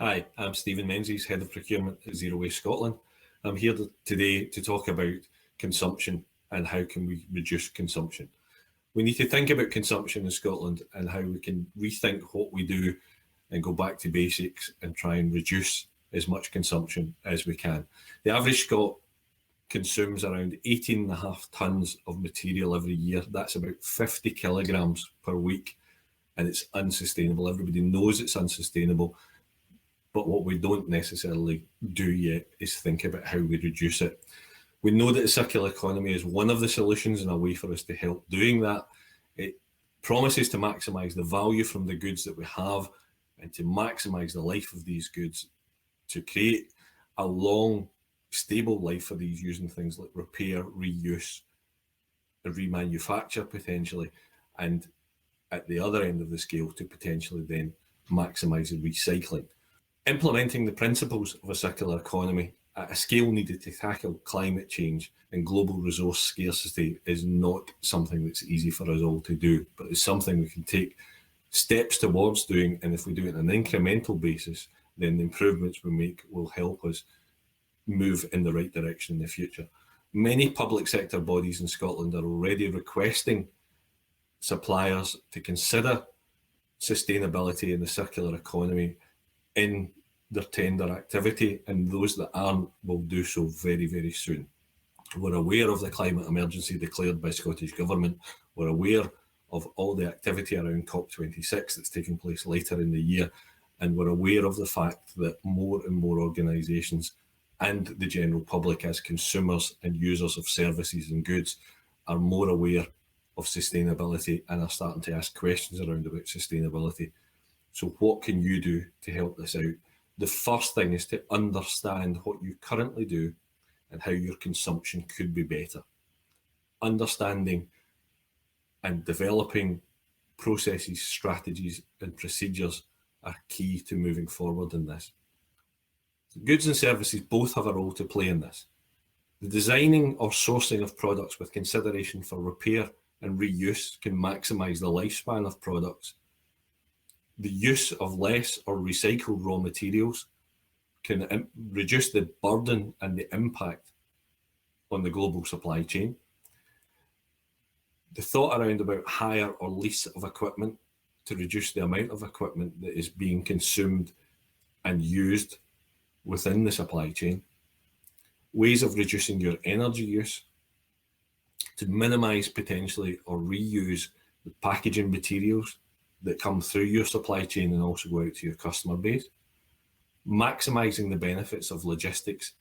Hi, I'm Stephen Menzies, Head of Procurement at Zeroway Scotland. I'm here today to talk about consumption and how can we reduce consumption. We need to think about consumption in Scotland and how we can rethink what we do and go back to basics and try and reduce as much consumption as we can. The average Scot consumes around 18.5 tonnes of material every year. That's about 50 kilograms per week, and it's unsustainable. Everybody knows it's unsustainable. But what we don't necessarily do yet is think about how we reduce it. We know that the circular economy is one of the solutions and a way for us to help doing that. It promises to maximise the value from the goods that we have and to maximise the life of these goods, to create a long, stable life for these using things like repair, reuse, remanufacture potentially, and at the other end of the scale to potentially then maximise the recycling. Implementing the principles of a circular economy at a scale needed to tackle climate change and global resource scarcity is not something that's easy for us all to do, but it's something we can take steps towards doing, and if we do it on an incremental basis, then the improvements we make will help us move in the right direction in the future. Many public sector bodies in Scotland are already requesting suppliers to consider sustainability and the circular economy in their tender activity, and those that aren't will do so very, very soon. We're aware of the climate emergency declared by Scottish Government. We're aware of all the activity around COP26 that's taking place later in the year, and we're aware of the fact that more and more organisations and the general public as consumers and users of services and goods are more aware of sustainability and are starting to ask questions around about sustainability. So what can you do to help this out? The first thing is to understand what you currently do and how your consumption could be better. Understanding and developing processes, strategies, and procedures are key to moving forward in this. Goods and services both have a role to play in this. The designing or sourcing of products with consideration for repair and reuse can maximise the lifespan of products. The use of less or recycled raw materials can reduce the burden and the impact on the global supply chain. The thought around about hire or lease of equipment to reduce the amount of equipment that is being consumed and used within the supply chain. Ways of reducing your energy use to minimise potentially or reuse the packaging materials that come through your supply chain and also go out to your customer base. Maximising the benefits of logistics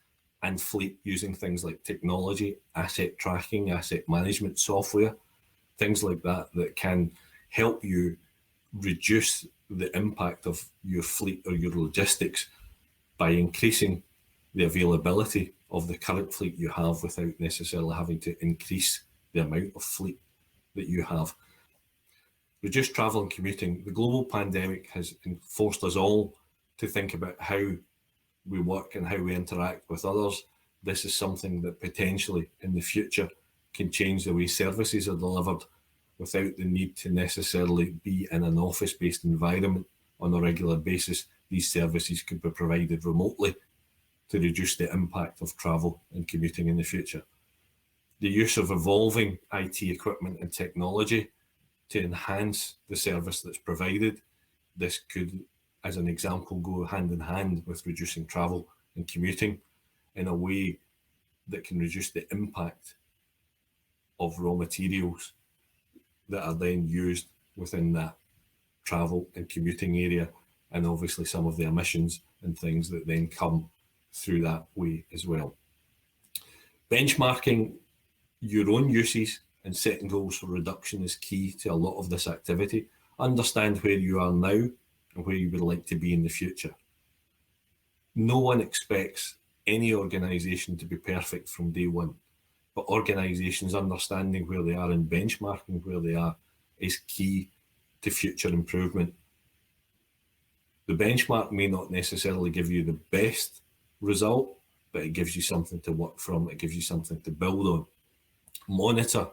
and fleet using things like technology, asset tracking, asset management software, things like that that can help you reduce the impact of your fleet or your logistics by increasing the availability of the current fleet you have without necessarily having to increase the amount of fleet that you have. Reduce travel and commuting. The global pandemic has forced us all to think about how we work and how we interact with others. This is something that potentially in the future can change the way services are delivered without the need to necessarily be in an office-based environment on a regular basis. These services could be provided remotely to reduce the impact of travel and commuting in the future. The use of evolving IT equipment and technology to enhance the service that's provided. This could, as an example, go hand in hand with reducing travel and commuting in a way that can reduce the impact of raw materials that are then used within that travel and commuting area, and obviously some of the emissions and things that then come through that way as well. Benchmarking your own uses and setting goals for reduction is key to a lot of this activity. Understand where you are now and where you would like to be in the future. No one expects any organisation to be perfect from day one, but organisations understanding where they are and benchmarking where they are is key to future improvement. The benchmark may not necessarily give you the best result, but it gives you something to work from, it gives you something to build on. Monitor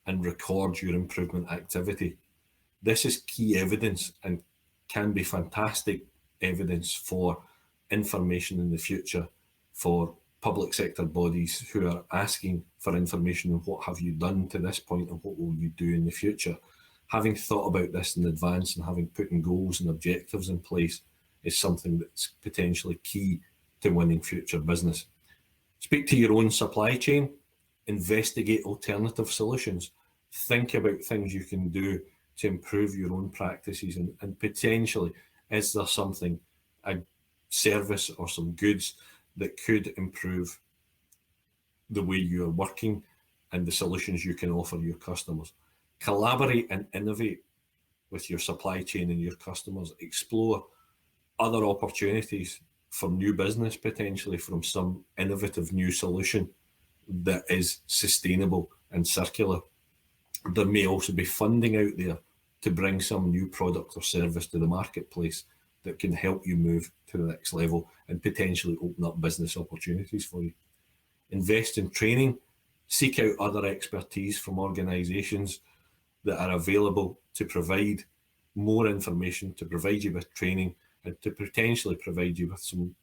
and record your improvement activity. This is key evidence and can be fantastic evidence for information in the future for public sector bodies who are asking for information on what have you done to this point and what will you do in the future. Having thought about this in advance and having put in goals and objectives in place is something that's potentially key to winning future business. Speak to your own supply chain, investigate alternative solutions, think about things you can do to improve your own practices, and potentially, is there something, a service or some goods that could improve the way you are working and the solutions you can offer your customers. Collaborate and innovate with your supply chain and your customers. Explore other opportunities for new business, potentially from some innovative new solution that is sustainable and circular. There may also be funding out there to bring some new product or service to the marketplace that can help you move to the next level and potentially open up business opportunities for you. Invest in training, seek out other expertise from organisations that are available to provide more information, to provide you with training, and to potentially provide you with some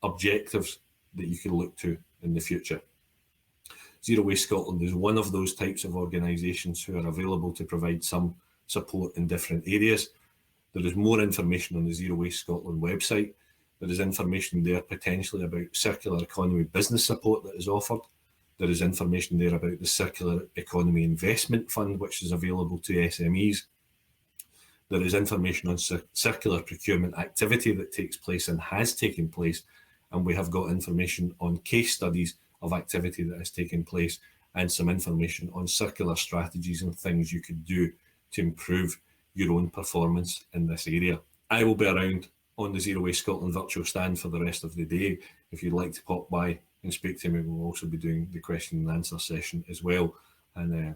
objectives that you can look to in the future. Zeroway Scotland is one of those types of organisations who are available to provide some support in different areas. There is more information on the Zeroway Scotland website. There is information there potentially about circular economy business support that is offered. There is information there about the Circular Economy Investment Fund, which is available to SMEs. There is information on circular procurement activity that takes place and has taken place. And we have got information on case studies of activity that has taken place and some information on circular strategies and things you could do to improve your own performance in this area. I will be around on the Zeroway Scotland virtual stand for the rest of the day. If you'd like to pop by and speak to me, we'll also be doing the question and answer session as well. And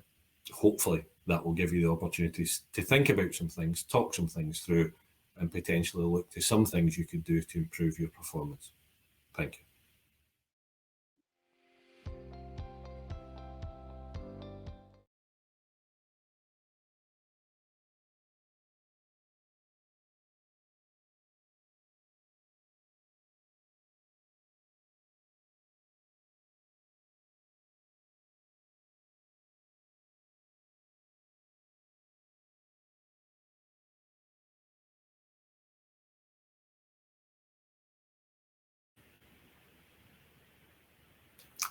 hopefully that will give you the opportunities to think about some things, talk some things through, and potentially look to some things you could do to improve your performance. Thank you.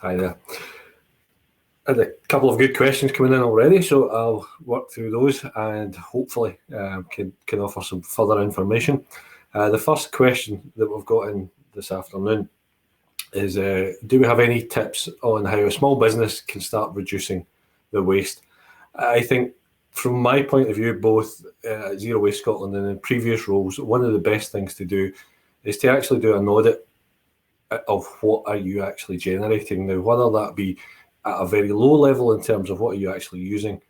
Hi there. I had a couple of good questions coming in already, so I'll work through those and hopefully can offer some further information. The first question that we've got in this afternoon is, do we have any tips on how a small business can start reducing the waste? I think from my point of view, both Zeroway Scotland and in previous roles, one of the best things to do is to actually do an audit of what are you actually generating. Now, whether that be at a very low level in terms of what are you actually using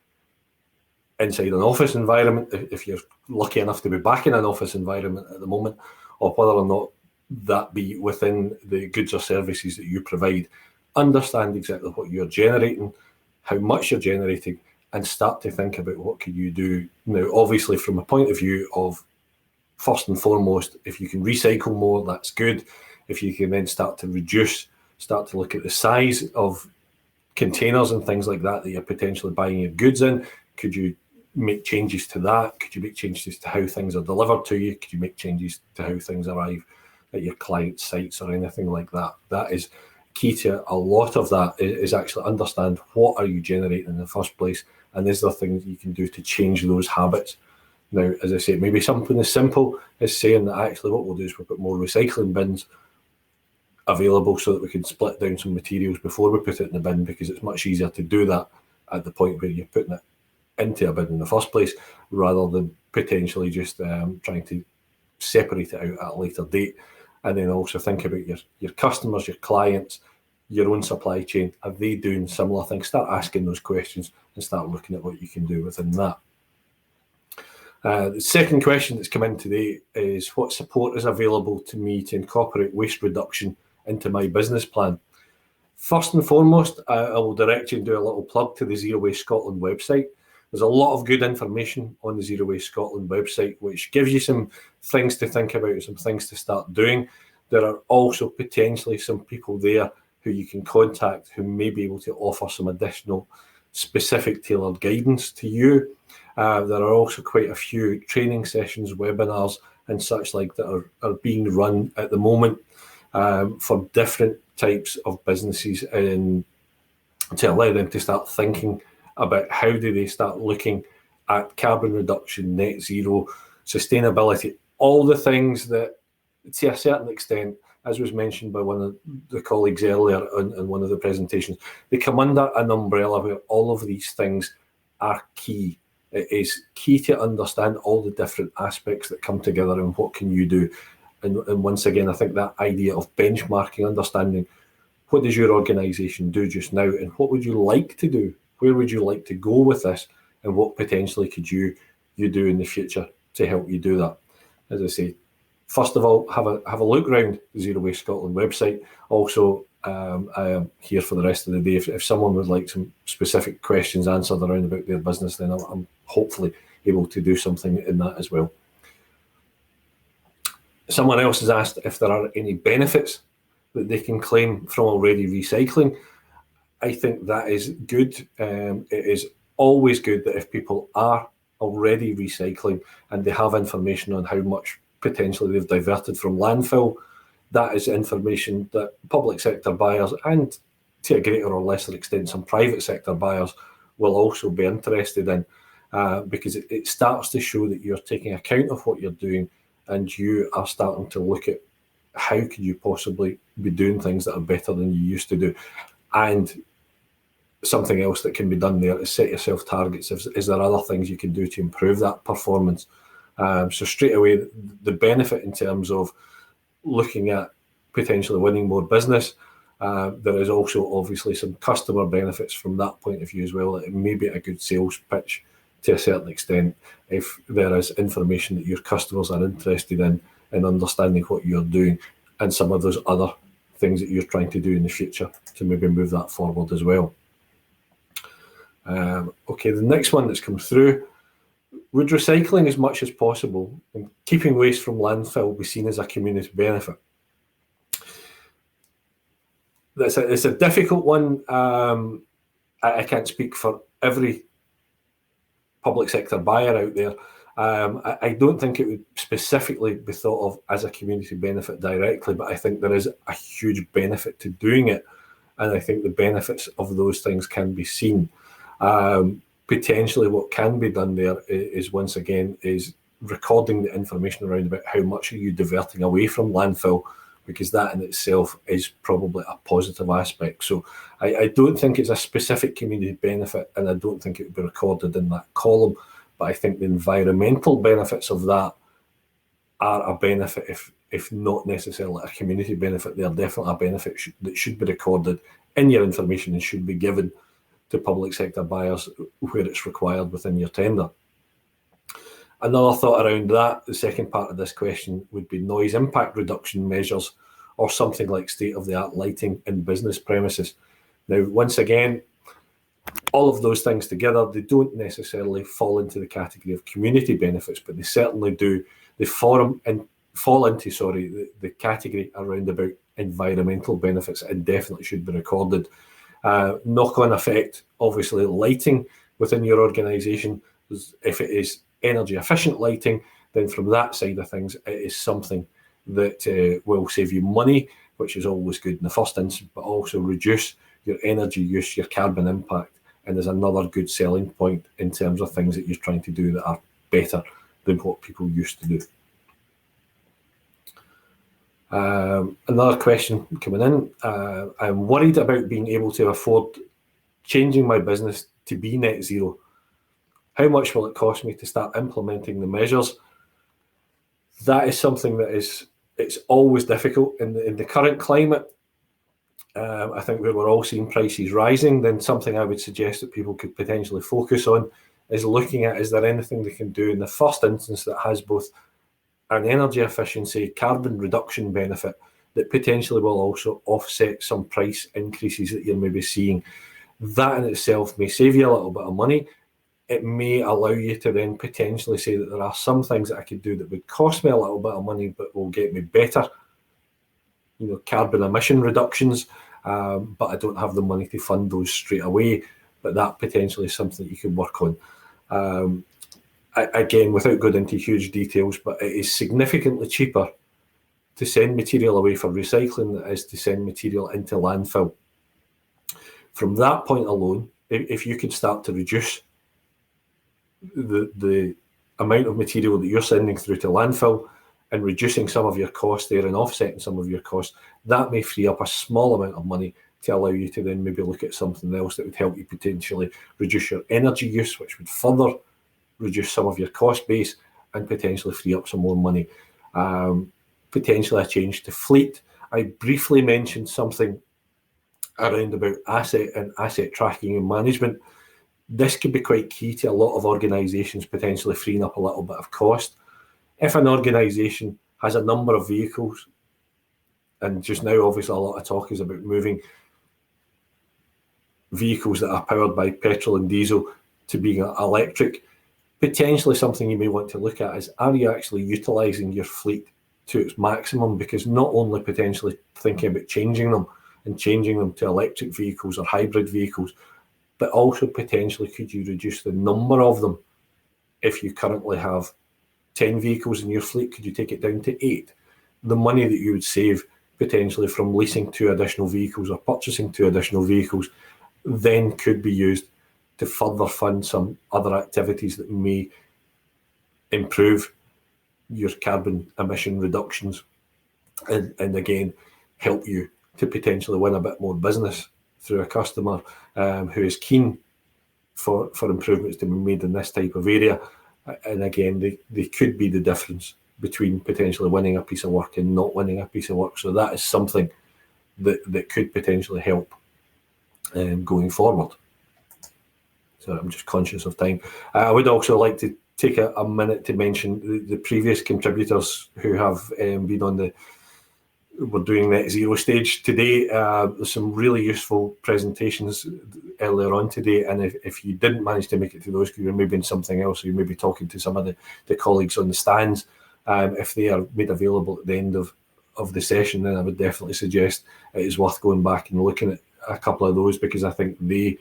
inside an office environment, if you're lucky enough to be back in an office environment at the moment, or whether or not that be within the goods or services that you provide, understand exactly what you're generating, how much you're generating, and start to think about what can you do. Now, obviously, from a point of view of, first and foremost, if you can recycle more, that's good. If you can then start to reduce, start to look at the size of containers and things like that you're potentially buying your goods in, could you make changes to that? Could you make changes to how things are delivered to you? Could you make changes to how things arrive at your client sites or anything like that? That is key to a lot of that, is actually understand what are you generating in the first place, and is there things you can do to change those habits. Now, as I say, maybe something as simple as saying that actually what we'll do is we'll put more recycling bins available so that we can split down some materials before we put it in the bin, because it's much easier to do that at the point where you're putting it into a bin in the first place, rather than potentially just trying to separate it out at a later date. And then also think about your customers, your clients, your own supply chain. Are they doing similar things? Start asking those questions and start looking at what you can do within that. The second question that's come in today is, what support is available to me to incorporate waste reduction into my business plan? First and foremost, I will direct you and do a little plug to the Zeroway Scotland website. There's a lot of good information on the Zeroway Scotland website, which gives you some things to think about, some things to start doing. there are also potentially some people there who you can contact who may be able to offer some additional specific tailored guidance to you. There are also quite a few training sessions, webinars and such like that are being run at the moment for different types of businesses, and to allow them to start thinking about how do they start looking at carbon reduction, net zero, sustainability, all the things that, to a certain extent, as was mentioned by one of the colleagues earlier in one of the presentations, they come under an umbrella where all of these things are key. It is key to understand all the different aspects that come together and what can you do. And once again, I think that idea of benchmarking, understanding what does your organisation do just now and what would you like to do? Where would you like to go with this? And what potentially could you do in the future to help you do that? As I say, first of all, have a look around the Zero Waste Scotland website. Also, I am here for the rest of the day. If someone would like some specific questions answered around about their business, then I'm hopefully able to do something in that as well. Someone else has asked if there are any benefits that they can claim from already recycling. I think that is good. It is always good that if people are already recycling and they have information on how much potentially they've diverted from landfill, that is information that public sector buyers and, to a greater or lesser extent, some private sector buyers will also be interested in, because it starts to show that you're taking account of what you're doing and you are starting to look at how could you possibly be doing things that are better than you used to do. And something else that can be done there is set yourself targets. Is there other things you can do to improve that performance? So straight away, the benefit in terms of looking at potentially winning more business, there is also obviously some customer benefits from that point of view as well. It may be a good sales pitch to a certain extent if there is information that your customers are interested in understanding what you're doing and some of those other things that you're trying to do in the future to maybe move that forward as well. Okay, the next one that's come through: would recycling as much as possible and keeping waste from landfill be seen as a community benefit? It's a difficult one. I can't speak for every public sector buyer out there. I don't think it would specifically be thought of as a community benefit directly, but I think there is a huge benefit to doing it. And I think the benefits of those things can be seen. Potentially what can be done there is, once again, is recording the information around about how much are you diverting away from landfill, because that in itself is probably a positive aspect. So I don't think it's a specific community benefit, and I don't think it would be recorded in that column, but I think the environmental benefits of that are a benefit, if not necessarily a community benefit. They are definitely a benefit that should be recorded in your information and should be given to public sector buyers where it's required within your tender. Another thought around that, the second part of this question, would be noise impact reduction measures or something like state-of-the-art lighting in business premises. Now, once again, all of those things together, they don't necessarily fall into the category of community benefits, but they certainly do. They fall into the category around about environmental benefits, and definitely should be recorded. Knock-on effect, obviously, lighting within your organisation. If it is energy efficient lighting, then from that side of things, it is something that will save you money, which is always good in the first instance, but also reduce your energy use, your carbon impact, and is another good selling point in terms of things that you're trying to do that are better than what people used to do. Another question coming in: I'm worried about being able to afford changing my business to be net zero. How much will it cost me to start implementing the measures? That is something that it's always difficult in the current climate. I think where we're all seeing prices rising, then something I would suggest that people could potentially focus on is looking at, is there anything they can do in the first instance that has both an energy efficiency, carbon reduction benefit that potentially will also offset some price increases that you're maybe seeing. That in itself may save you a little bit of money. It may allow you to then potentially say that there are some things that I could do that would cost me a little bit of money but will get me better carbon emission reductions, but I don't have the money to fund those straight away. But that potentially is something that you can work on. Again, without going into huge details, but it is significantly cheaper to send material away for recycling than it is to send material into landfill. From that point alone, if you can start to reduce the amount of material that you're sending through to landfill and reducing some of your costs there and offsetting some of your costs, that may free up a small amount of money to allow you to then maybe look at something else that would help you potentially reduce your energy use, which would further reduce some of your cost base and potentially free up some more money. Potentially a change to fleet. I briefly mentioned something around about asset tracking and management. This could be quite key to a lot of organisations potentially freeing up a little bit of cost. If an organisation has a number of vehicles, and just now obviously a lot of talk is about moving vehicles that are powered by petrol and diesel to being electric, potentially something you may want to look at is, are you actually utilising your fleet to its maximum? Because not only potentially thinking about changing them to electric vehicles or hybrid vehicles, but also potentially could you reduce the number of them? If you currently have 10 vehicles in your fleet, could you take it down to 8? The money that you would save potentially from leasing 2 additional vehicles or purchasing 2 additional vehicles then could be used to further fund some other activities that may improve your carbon emission reductions and again help you to potentially win a bit more business through a customer who is keen for improvements to be made in this type of area. And again, they could be the difference between potentially winning a piece of work and not winning a piece of work. So that is something that could potentially help going forward. So I'm just conscious of time. I would also like to take a minute to mention the previous contributors who have been on we're doing net zero stage today. There's some really useful presentations earlier on today, and if you didn't manage to make it to those, because you're maybe in something else, or you may be talking to some of the colleagues on the stands, if they are made available at the end of the session, then I would definitely suggest it is worth going back and looking at a couple of those, because I think they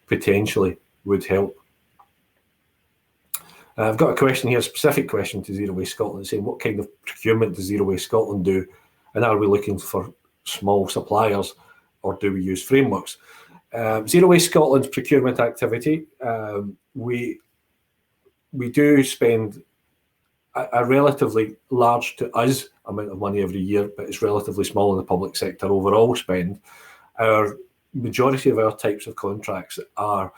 potentially would help. I've got a question here, a specific question to Zeroway Scotland, saying what kind of procurement does Zeroway Scotland do, and are we looking for small suppliers or do we use frameworks? Zeroway Scotland's procurement activity, we do spend a relatively large to us amount of money every year, but it's relatively small in the public sector overall spend. Our majority of our types of contracts are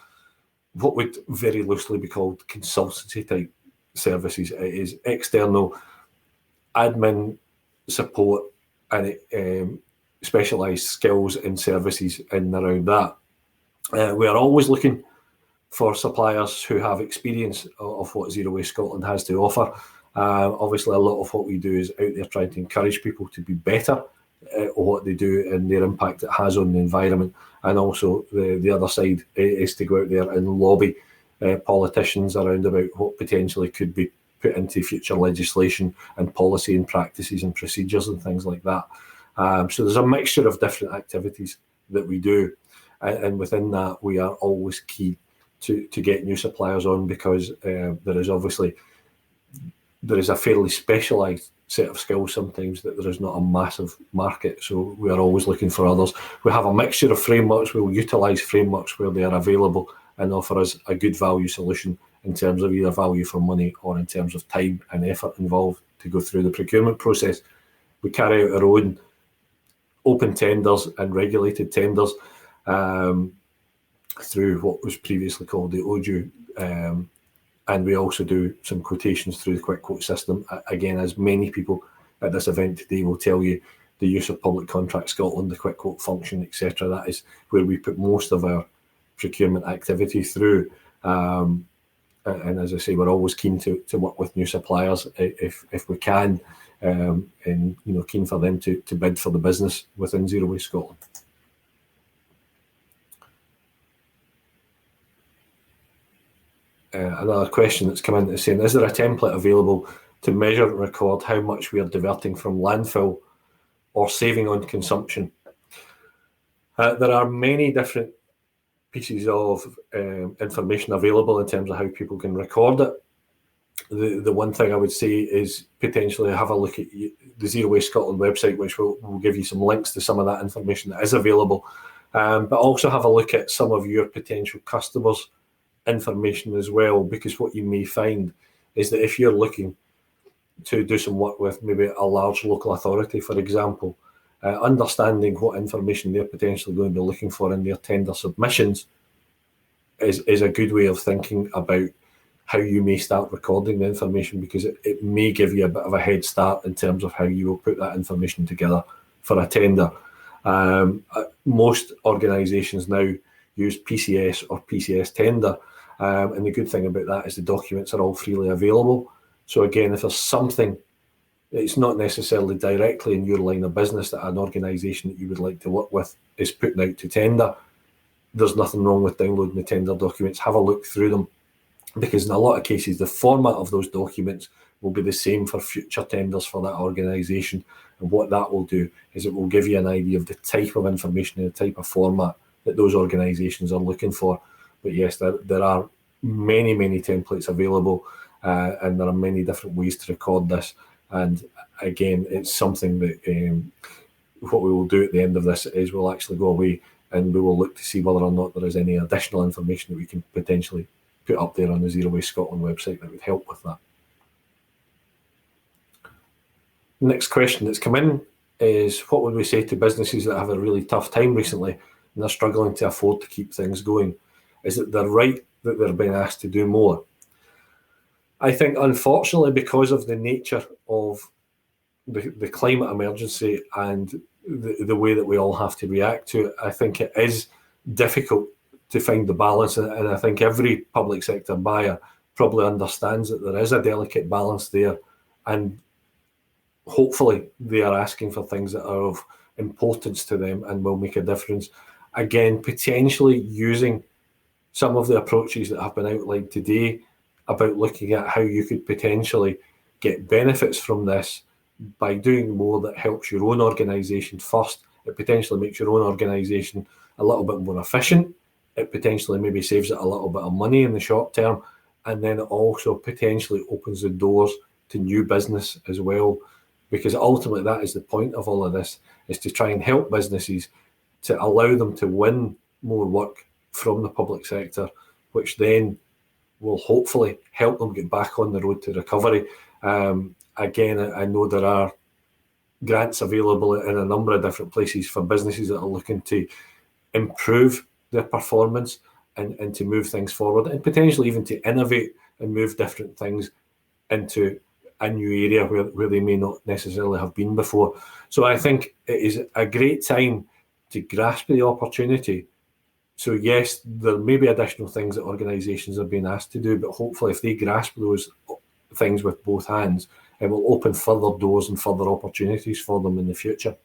what would very loosely be called consultancy type services. It is external admin support and specialised skills and services in and around that. We are always looking for suppliers who have experience of what Zeroway Scotland has to offer. Obviously, a lot of what we do is out there trying to encourage people to be better at what they do and their impact it has on the environment. And also the other side is to go out there and lobby politicians around about what potentially could be put into future legislation and policy and practices and procedures and things like that. So there's a mixture of different activities that we do. And within that, we are always key to get new suppliers on, because there is a fairly specialised set of skills sometimes that there is not a massive market. So we are always looking for others. We have a mixture of frameworks. We will utilise frameworks where they are available and offer us a good value solution in terms of either value for money or in terms of time and effort involved to go through the procurement process. We carry out our own open tenders and regulated tenders through what was previously called the OJU. And we also do some quotations through the quick quote system. Again, as many people at this event today will tell you, the use of Public Contract Scotland, the quick quote function, etc. That is where we put most of our procurement activity through. And as I say, we're always keen to work with new suppliers if we can, and keen for them to bid for the business within Zeroway Scotland. Another question that's come in is saying, is there a template available to measure and record how much we are diverting from landfill or saving on consumption. There are many different pieces of information available in terms of how people can record it. The one thing I would say is potentially have a look at the Zeroway Scotland website, which will give you some links to some of that information that is available. But also have a look at some of your potential customers' information as well, because what you may find is that if you're looking to do some work with maybe a large local authority, for example, understanding what information they're potentially going to be looking for in their tender submissions is a good way of thinking about how you may start recording the information, because it may give you a bit of a head start in terms of how you will put that information together for a tender. Most organisations now use PCS or PCS tender, and the good thing about that is the documents are all freely available. So again, if there's something it's not necessarily directly in your line of business that an organisation that you would like to work with is putting out to tender, there's nothing wrong with downloading the tender documents. Have a look through them, because in a lot of cases the format of those documents will be the same for future tenders for that organisation. And what that will do is it will give you an idea of the type of information and the type of format that those organisations are looking for. But yes, there are many templates available, and there are many different ways to record this. And again, it's something that what we will do at the end of this is we'll actually go away and we will look to see whether or not there is any additional information that we can potentially put up there on the Zeroway Scotland website that would help with that. Next question that's come in is, what would we say to businesses that have a really tough time recently and they're struggling to afford to keep things going? Is it they're right that they're being asked to do more? I think, unfortunately, because of the nature of the climate emergency and the way that we all have to react to it, I think it is difficult to find the balance. And I think every public sector buyer probably understands that there is a delicate balance there. And hopefully they are asking for things that are of importance to them and will make a difference. Again, potentially using some of the approaches that have been outlined today about looking at how you could potentially get benefits from this by doing more that helps your own organisation first. It potentially makes your own organisation a little bit more efficient. It potentially maybe saves it a little bit of money in the short term. And then it also potentially opens the doors to new business as well. Because ultimately that is the point of all of this, is to try and help businesses to allow them to win more work from the public sector, which then will hopefully help them get back on the road to recovery. Again, I know there are grants available in a number of different places for businesses that are looking to improve their performance and to move things forward, and potentially even to innovate and move different things into a new area where they may not necessarily have been before. So I think it is a great time to grasp the opportunity. So yes, there may be additional things that organisations are being asked to do, but hopefully if they grasp those things with both hands, it will open further doors and further opportunities for them in the future.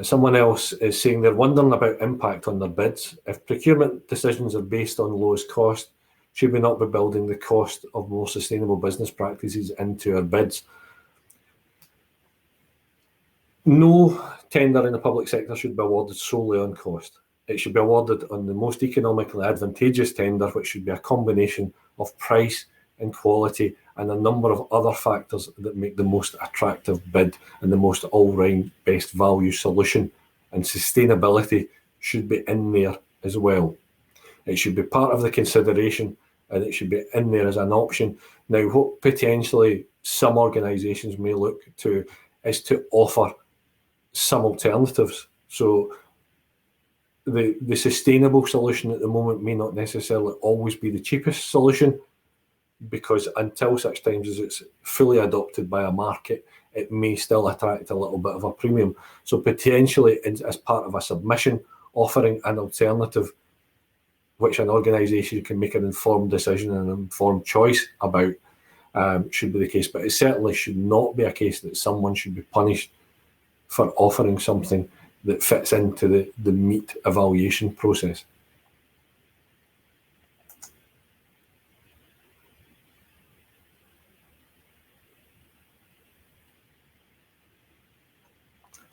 Someone else is saying they're wondering about impact on their bids. If procurement decisions are based on lowest cost, should we not be building the cost of more sustainable business practices into our bids? No tender in the public sector should be awarded solely on cost. It should be awarded on the most economically advantageous tender, which should be a combination of price and quality and a number of other factors that make the most attractive bid and the most all-round best value solution. And sustainability should be in there as well. It should be part of the consideration and it should be in there as an option. Now, what potentially some organisations may look to is to offer some alternatives. So the sustainable solution at the moment may not necessarily always be the cheapest solution, because until such times as it's fully adopted by a market, it may still attract a little bit of a premium. So potentially as part of a submission, offering an alternative which an organisation can make an informed decision and an informed choice about should be the case. But it certainly should not be a case that someone should be punished for offering something that fits into the meat evaluation process.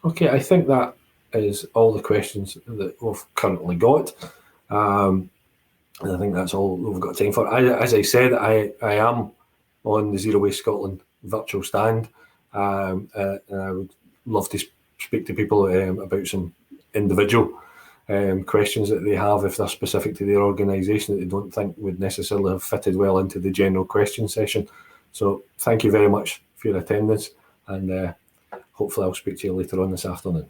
Okay, I think that is all the questions that we've currently got. And I think that's all we've got time for. As I said, I am on the Zeroway Scotland virtual stand. And I would love to speak to people about some individual questions that they have if they're specific to their organisation that they don't think would necessarily have fitted well into the general question session. So thank you very much for your attendance, and hopefully I'll speak to you later on this afternoon.